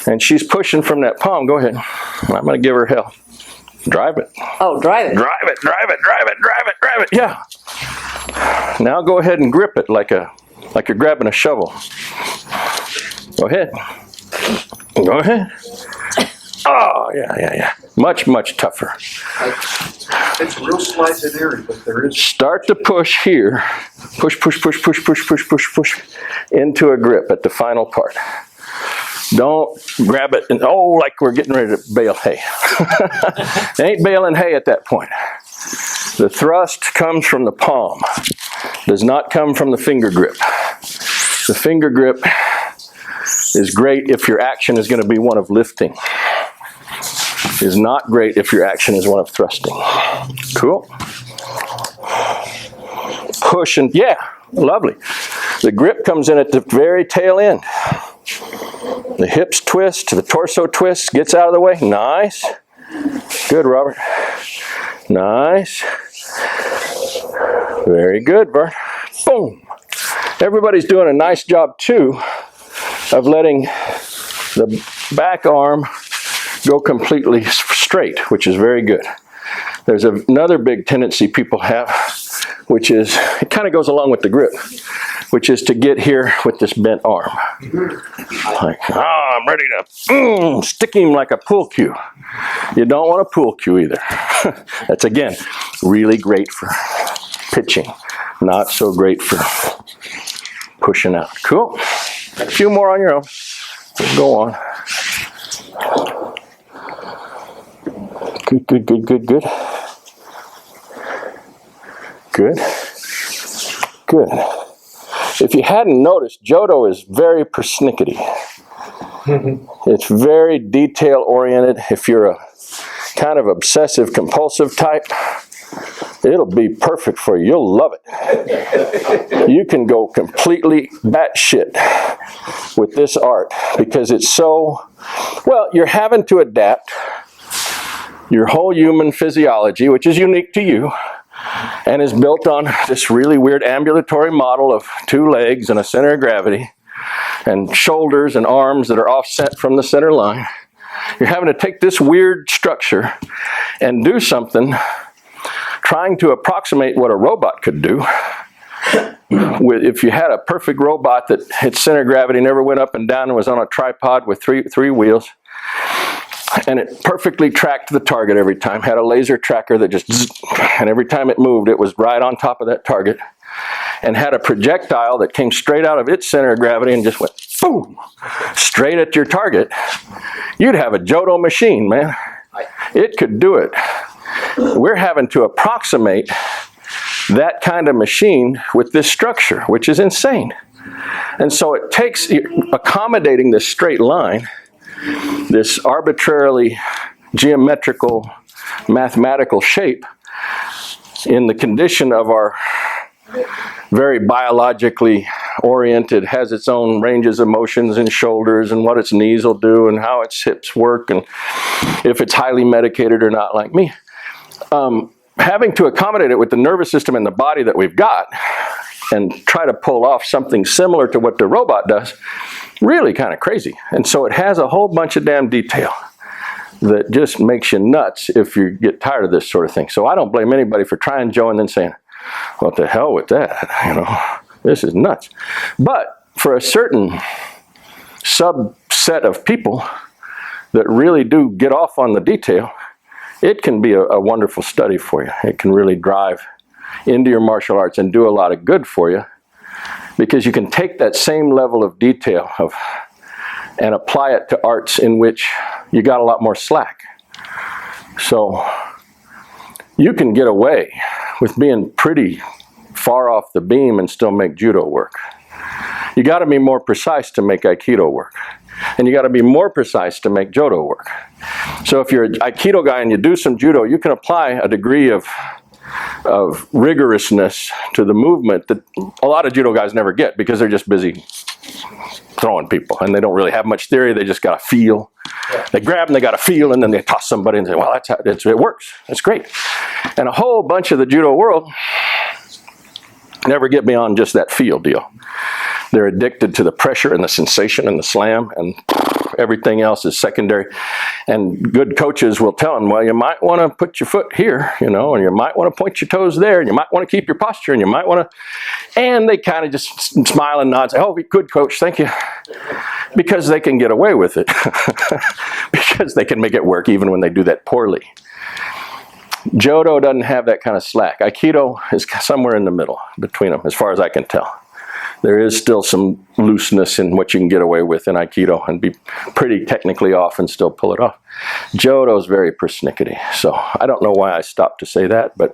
And she's pushing from that palm. Go ahead. I'm going to give her hell. Drive it. Oh, drive it. Drive it, drive it, drive it, drive it, drive it. Yeah. Now go ahead and grip it like you're grabbing a shovel. Go ahead. Go ahead. Oh, yeah. Much, much tougher. It's real slight and airy, but there is. Start to push here. Push into a grip at the final part. Don't grab it and, oh, like we're getting ready to bale hay. Ain't baling hay at that point. The thrust comes from the palm. Does not come from the finger grip. The finger grip is great if your action is going to be one of lifting. Is not great if your action is one of thrusting. Cool. Push and, yeah, lovely. The grip comes in at the very tail end. The hips twist, the torso twists, gets out of the way. Nice. Good, Robert. Nice. Very good, Vern. Boom. Everybody's doing a nice job, too, of letting the back arm go completely straight, which is very good. There's another big tendency people have, which is, it kind of goes along with the grip, which is to get here with this bent arm. Like, I'm ready to stick him like a pool cue. You don't want a pool cue either. That's, again, really great for pitching, not so great for pushing out. Cool. A few more on your own. Go on. Good. Good. If you hadn't noticed, Jodo is very persnickety. It's very detail-oriented. If you're a kind of obsessive-compulsive type, it'll be perfect for you. You'll love it. You can go completely batshit with this art because it's so, well, you're having to adapt your whole human physiology, which is unique to you, and is built on this really weird ambulatory model of 2 legs and a center of gravity, and shoulders and arms that are offset from the center line. You're having to take this weird structure and do something trying to approximate what a robot could do. If you had a perfect robot that its center of gravity never went up and down and was on a tripod with three wheels, and it perfectly tracked the target every time, had a laser tracker that just zzz, and every time it moved it was right on top of that target, and had a projectile that came straight out of its center of gravity and just went boom, straight at your target, you'd have a Jodo machine, man. It could do it. We're having to approximate that kind of machine with this structure, which is insane. And so it takes accommodating this straight line, this arbitrarily geometrical, mathematical shape, in the condition of our very biologically oriented, has its own ranges of motions and shoulders and what its knees will do and how its hips work and if it's highly medicated or not, like me. Having to accommodate it with the nervous system and the body that we've got and try to pull off something similar to what the robot does, really kind of crazy. And so it has a whole bunch of damn detail that just makes you nuts if you get tired of this sort of thing. So I don't blame anybody for trying Joe and then saying, what the hell with that, you know, this is nuts. But for a certain subset of people that really do get off on the detail, it can be a wonderful study for you. It can really drive into your martial arts and do a lot of good for you, because you can take that same level of detail and apply it to arts in which you got a lot more slack. So you can get away with being pretty far off the beam and still make judo work. You got to be more precise to make aikido work. And you got to be more precise to make Jodo work. So if you're an Aikido guy and you do some Judo, you can apply a degree of rigorousness to the movement that a lot of Judo guys never get, because they're just busy throwing people and they don't really have much theory. They just got to feel. They grab and they got to feel, and then they toss somebody and say, well, that's how it works. That's great. And a whole bunch of the Judo world never get beyond just that feel deal. They're addicted to the pressure and the sensation and the slam, and everything else is secondary. And good coaches will tell them, well, you might want to put your foot here, you know, and you might want to point your toes there, and you might want to keep your posture, and you might want to, and they kind of just smile and nod and say, oh, good coach, thank you. Because they can get away with it. Because they can make it work even when they do that poorly. Jodo doesn't have that kind of slack. Aikido is somewhere in the middle between them, as far as I can tell. There is still some looseness in what you can get away with in Aikido and be pretty technically off and still pull it off. Jodo is very persnickety, so I don't know why I stopped to say that, but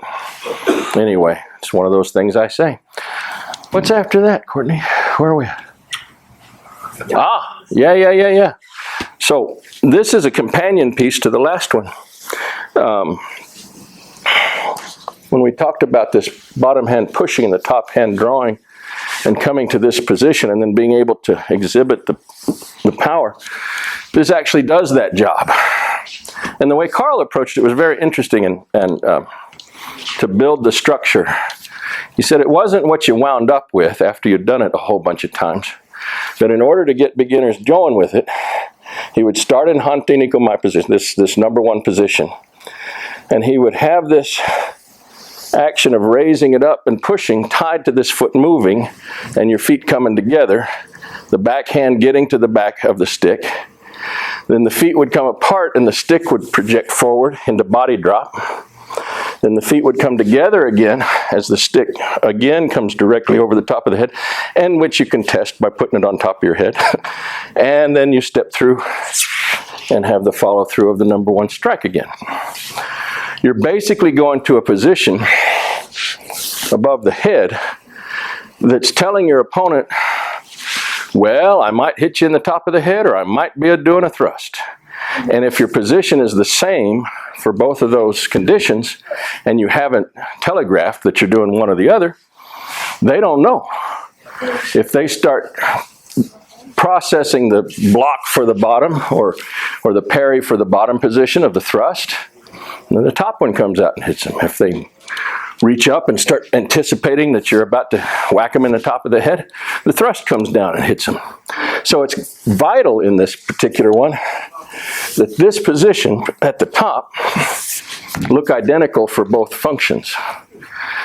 anyway, it's one of those things I say. What's after that, Courtney? Where are we at? Ah, yeah. So this is a companion piece to the last one. When we talked about this bottom hand pushing and the top hand drawing and coming to this position and then being able to exhibit the power, this actually does that job. And the way Carl approached it was very interesting, and to build the structure. He said it wasn't what you wound up with after you'd done it a whole bunch of times, but in order to get beginners going with it, he would start in Hante Nikomai position, this number one position, and he would have this action of raising it up and pushing tied to this foot moving and your feet coming together, the back hand getting to the back of the stick. Then the feet would come apart and the stick would project forward into body drop. Then the feet would come together again as the stick again comes directly over the top of the head, and which you can test by putting it on top of your head. And then you step through and have the follow through of the number one strike again. You're basically going to a position above the head that's telling your opponent, well, I might hit you in the top of the head, or I might be doing a thrust. And if your position is the same for both of those conditions, and you haven't telegraphed that you're doing one or the other, they don't know. If they start processing the block for the bottom, or the parry for the bottom position of the thrust, And then the top one comes out and hits them. If they reach up and start anticipating that you're about to whack them in the top of the head, the thrust comes down and hits them. So it's vital in this particular one that this position at the top look identical for both functions.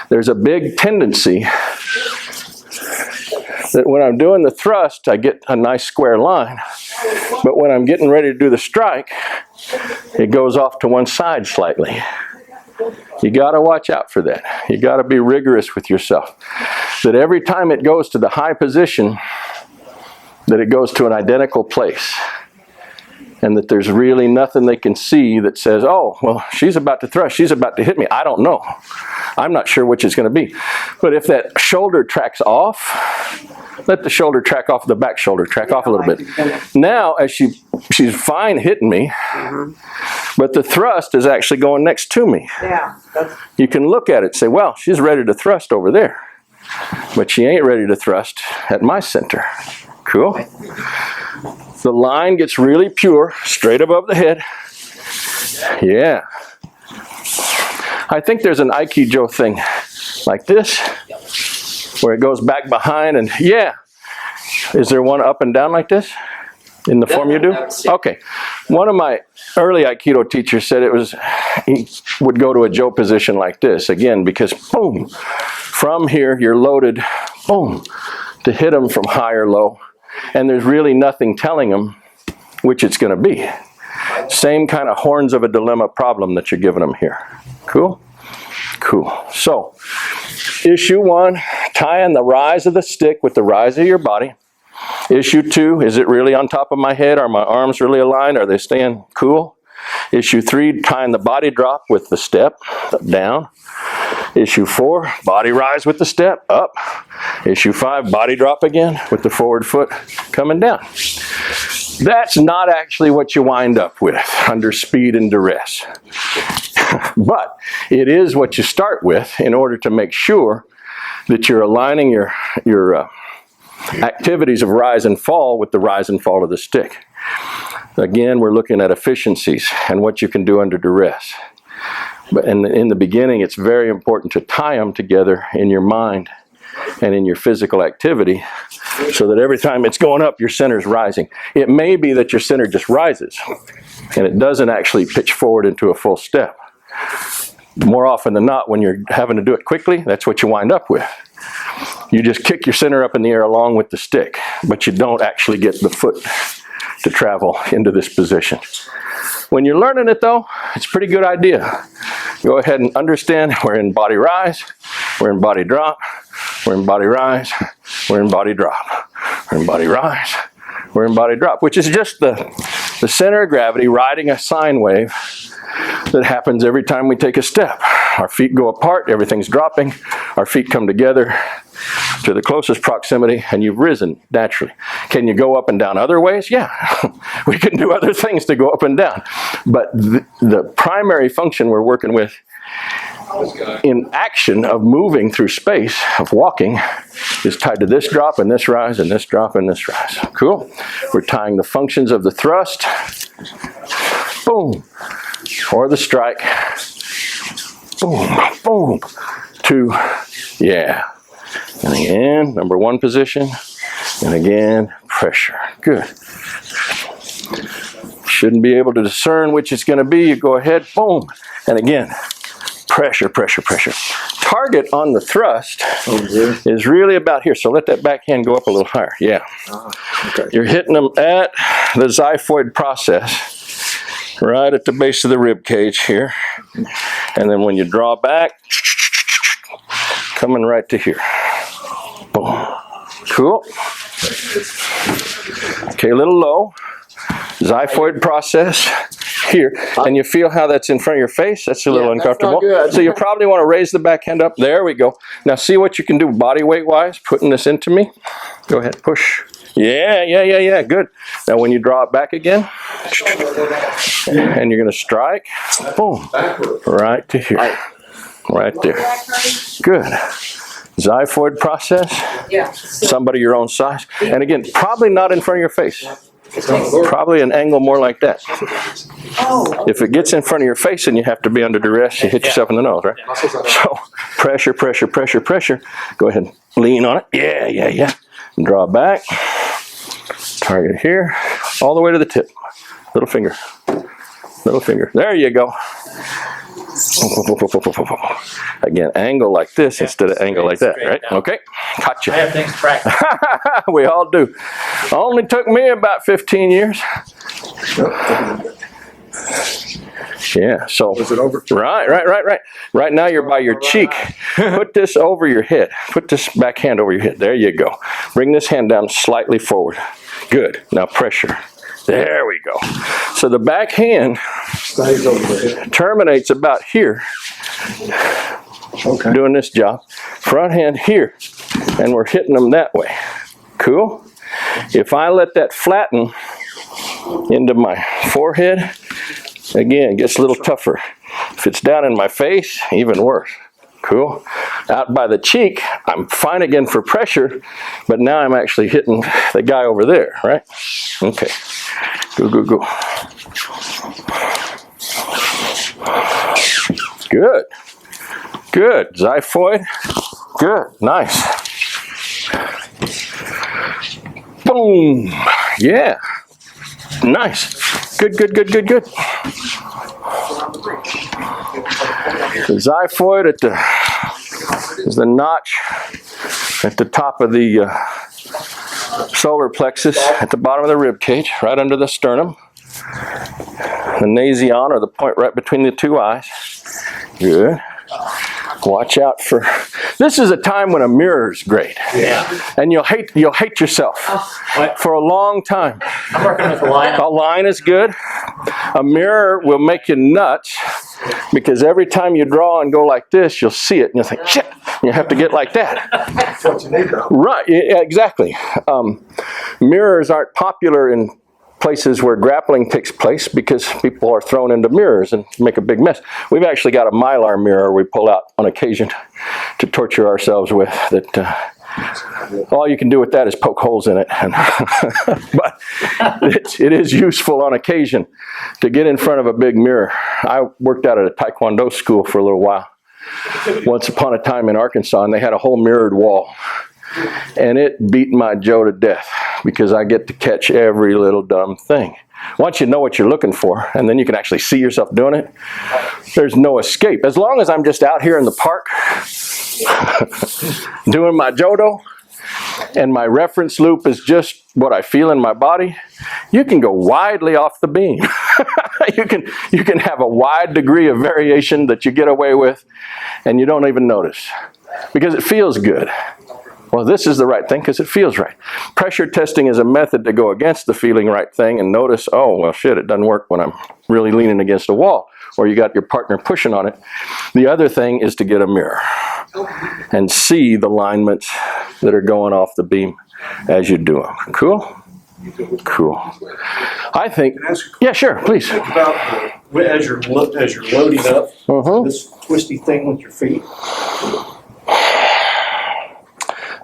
There's a big tendency that when I'm doing the thrust, I get a nice square line, but when I'm getting ready to do the strike, it goes off to one side slightly. You got to watch out for that. You got to be rigorous with yourself. That every time it goes to the high position, that it goes to an identical place. And that there's really nothing they can see that says, oh, well, she's about to thrust, she's about to hit me. I don't know. I'm not sure which it's going to be. But if that shoulder tracks off, let the shoulder track off, the back shoulder track off a little bit. Now, as she's fine hitting me, but the thrust is actually going next to me. Yeah. You can look at it and say, well, she's ready to thrust over there, but she ain't ready to thrust at my center. Cool? The line gets really pure, straight above the head. Yeah. I think there's an Aikido thing like this, where it goes back behind and, yeah. Is there one up and down like this in the form you do? Okay. One of my early Aikido teachers said he would go to a Jo position like this, again, because boom, from here you're loaded, boom, to hit them from high or low. And there's really nothing telling them which it's going to be. Same kind of horns of a dilemma problem that you're giving them here. Cool? Cool. So, issue 1, tying the rise of the stick with the rise of your body. Issue 2, is it really on top of my head? Are my arms really aligned? Are they staying cool? Issue 3, tying the body drop with the step, down. Issue 4, body rise with the step, up. Issue 5, body drop again with the forward foot coming down. That's not actually what you wind up with under speed and duress. But it is what you start with in order to make sure that you're aligning your activities of rise and fall with the rise and fall of the stick. Again, we're looking at efficiencies and what you can do under duress. But in the beginning, it's very important to tie them together in your mind and in your physical activity so that every time it's going up, your center's rising. It may be that your center just rises and it doesn't actually pitch forward into a full step. More often than not, when you're having to do it quickly, that's what you wind up with. You just kick your center up in the air along with the stick, but you don't actually get the foot to travel into this position. When you're learning it though, it's a pretty good idea. Go ahead and understand we're in body rise, we're in body drop, we're in body rise, we're in body drop, we're in body rise, we're in body drop, which is just the center of gravity riding a sine wave that happens every time we take a step. Our feet go apart, everything's dropping, our feet come together to the closest proximity, and you've risen naturally. Can you go up and down other ways? Yeah, we can do other things to go up and down. But the primary function we're working with in action of moving through space, of walking, is tied to this drop and this rise and this drop and this rise. Cool? We're tying the functions of the thrust, boom, or the strike, boom, boom, to, yeah. And again, number 1 position, and again, pressure. Good. Shouldn't be able to discern which it's going to be. You go ahead, boom, and again, pressure, pressure, pressure. Target on the thrust is really about here. So let that backhand go up a little higher. Yeah. Okay. You're hitting them at the xiphoid process, right at the base of the rib cage here. And then when you draw back, coming right to here. Boom. Cool. Okay, a little low. Xiphoid process here. And you feel how that's in front of your face? That's a little uncomfortable. So you probably want to raise the back hand up. There we go. Now see what you can do body weight wise, putting this into me. Go ahead, push. Yeah, good. Now when you draw it back again, and you're going to strike, boom, right to here. Right there. Good. Xiphoid process. Yeah. Somebody your own size. And again, probably not in front of your face. Probably an angle more like that. Oh, If it gets in front of your face and you have to be under duress, you hit yourself in the nose, right? So pressure, pressure, pressure, pressure. Go ahead and lean on it. Yeah, yeah, yeah. And draw back. Target here. All the way to the tip. Little finger. Little finger. There you go. Again, angle like this instead of angle like that, right? Okay. I Gotcha. have things to practice. We all do. Only took me about 15 years. Yeah, so Is it over? right. Right now you're by your cheek. Put this over your head. Put this back hand over your head. There you go. Bring this hand down slightly forward. Good. Now pressure. There we go. So the back hand Stays over there. terminates about here, Okay. doing this job. Front hand here, and we're hitting them that way. Cool? If I let that flatten into my forehead, again, it gets a little tougher. If it's down in my face, even worse. Cool? Out by the cheek, I'm fine again for pressure, but now I'm actually hitting the guy over there, right? Okay. Go, go, go. Good. Good. Xiphoid. Good. Nice. Boom. Yeah. Nice. Good, good, good, good, good. The xiphoid is the notch at the top of the solar plexus, at the bottom of the rib cage, right under the sternum. The nasion, or the point right between the two eyes. Good. Watch out for. This is a time when a mirror is great, and you'll hate yourself for a long time. I'm working with a line. A line is good. A mirror will make you nuts because every time you draw and go like this, you'll see it and you'll think, shit, you have to get like that. That's what you need though. Right, yeah, exactly. Mirrors aren't popular in places where grappling takes place because people are thrown into mirrors and make a big mess. We've actually got a Mylar mirror we pull out on occasion to torture ourselves with that all you can do with that is poke holes in it. But it is useful on occasion to get in front of a big mirror. I worked out at a Taekwondo school for a little while once upon a time in Arkansas, and they had a whole mirrored wall. And it beat my Joe to death because I get to catch every little dumb thing. Once you know what you're looking for, and then you can actually see yourself doing it, there's no escape. As long as I'm just out here in the park doing my Jodo, and my reference loop is just what I feel in my body, you can go widely off the beam. You can have a wide degree of variation that you get away with, and you don't even notice because it feels good. Well, this is the right thing because it feels right. Pressure testing is a method to go against the feeling right thing and notice, oh, well, shit, it doesn't work when I'm really leaning against a wall or you got your partner pushing on it. The other thing is to get a mirror and see the alignments that are going off the beam as you do them. Cool? Cool. I think, yeah, sure, please. Think about as you're loading up this twisty thing with your feet.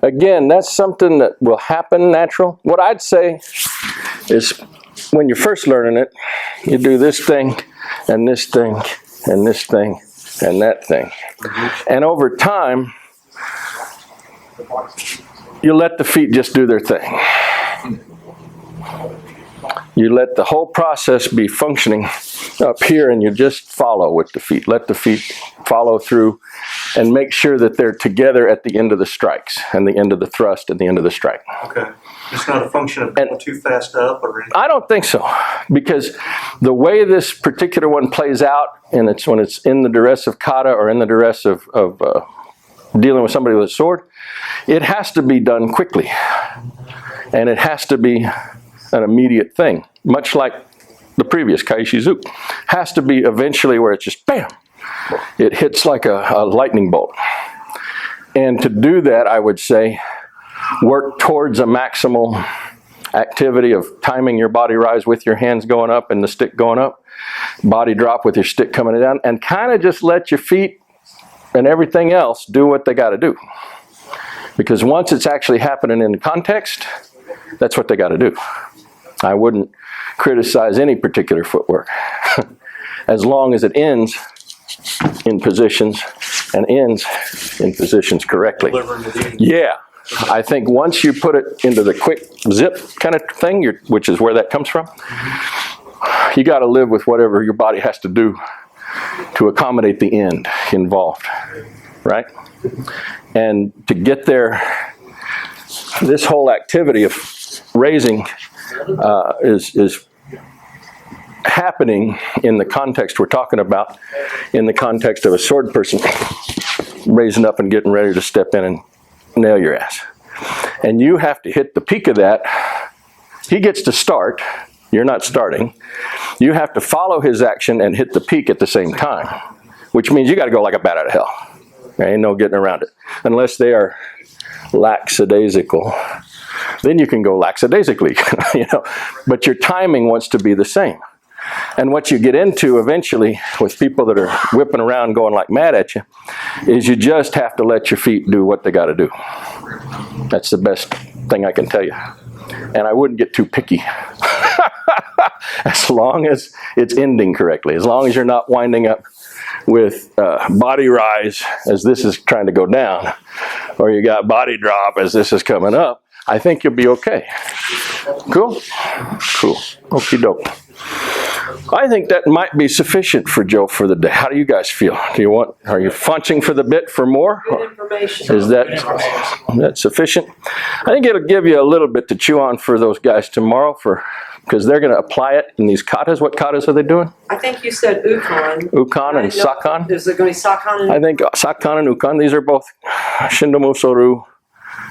Again, that's something that will happen natural. What I'd say is when you're first learning it, you do this thing, and this thing, and this thing, and that thing. And over time, you let the feet just do their thing. You let the whole process be functioning up here and you just follow with the feet. Let the feet follow through and make sure that they're together at the end of the strikes and the end of the thrust and the end of the strike. Okay. It's not a function of going too fast up or anything. I don't think so, because the way this particular one plays out, and it's when it's in the duress of kata or in the duress of dealing with somebody with a sword, it has to be done quickly. And it has to be an immediate thing, much like the previous Kaishizu. Has to be eventually where it's just bam, it hits like a lightning bolt. And to do that, I would say, work towards a maximal activity of timing your body rise with your hands going up and the stick going up, body drop with your stick coming down, and kind of just let your feet and everything else do what they got to do. Because once it's actually happening in context, that's what they got to do. I wouldn't criticize any particular footwork as long as it ends in positions and ends in positions correctly. Yeah, I think once you put it into the quick zip kind of thing, which is where that comes from, you got to live with whatever your body has to do to accommodate the end involved, right? And to get there, this whole activity of raising is happening in the context we're talking about, in the context of a sword person raising up and getting ready to step in and nail your ass. And you have to hit the peak of that. He gets to start. You're not starting. You have to follow his action and hit the peak at the same time, which means you got to go like a bat out of hell. There ain't no getting around it. Unless they are lackadaisical. Then you can go lackadaisically, you know. But your timing wants to be the same. And what you get into eventually with people that are whipping around going like mad at you is you just have to let your feet do what they got to do. That's the best thing I can tell you. And I wouldn't get too picky. As long as it's ending correctly. As long as you're not winding up with body rise as this is trying to go down, or you got body drop as this is coming up, I think you'll be okay. Cool? Cool. Okie doke. I think that might be sufficient for Joe for the day. How do you guys feel? Are you funching for the bit for more? Good information. Is that sufficient? I think it'll give you a little bit to chew on for those guys tomorrow, because they're going to apply it in these katas. What katas are they doing? I think you said Ukon. Ukon and Sakan? Is it going to be Sakan and I think Sakan and Ukon, these are both Shindo Muso Ryu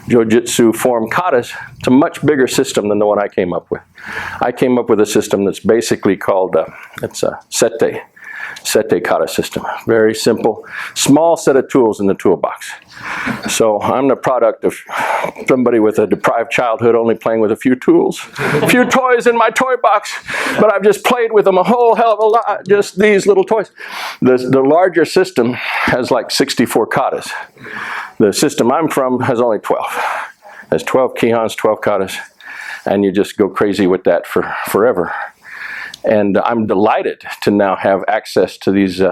Jiu-Jitsu form katas. It's a much bigger system than the one I came up with. I came up with a system that's basically called, it's a seitei kata system. Very simple, small set of tools in the toolbox. So I'm the product of somebody with a deprived childhood only playing with a few tools, a few toys in my toy box, but I've just played with them a whole hell of a lot, just these little toys. The larger system has like 64 katas. The system I'm from has only 12. There's 12 Kihons, 12 katas, and you just go crazy with that for forever. And I'm delighted to now have access to these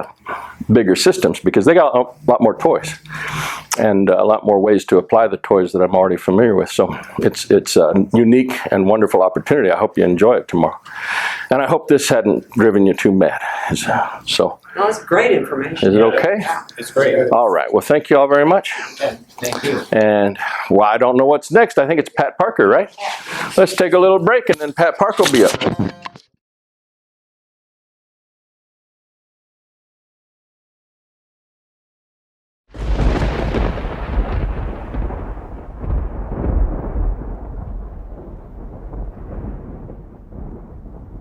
bigger systems because they got a lot more toys and a lot more ways to apply the toys that I'm already familiar with. So it's a unique and wonderful opportunity. I hope you enjoy it tomorrow. And I hope this hadn't driven you too mad. So. No, that's great information. Is it okay? It's great. All right. Well, thank you all very much. Yeah, thank you. And well, I don't know what's next. I think it's Pat Parker, right? Let's take a little break and then Pat Parker will be up.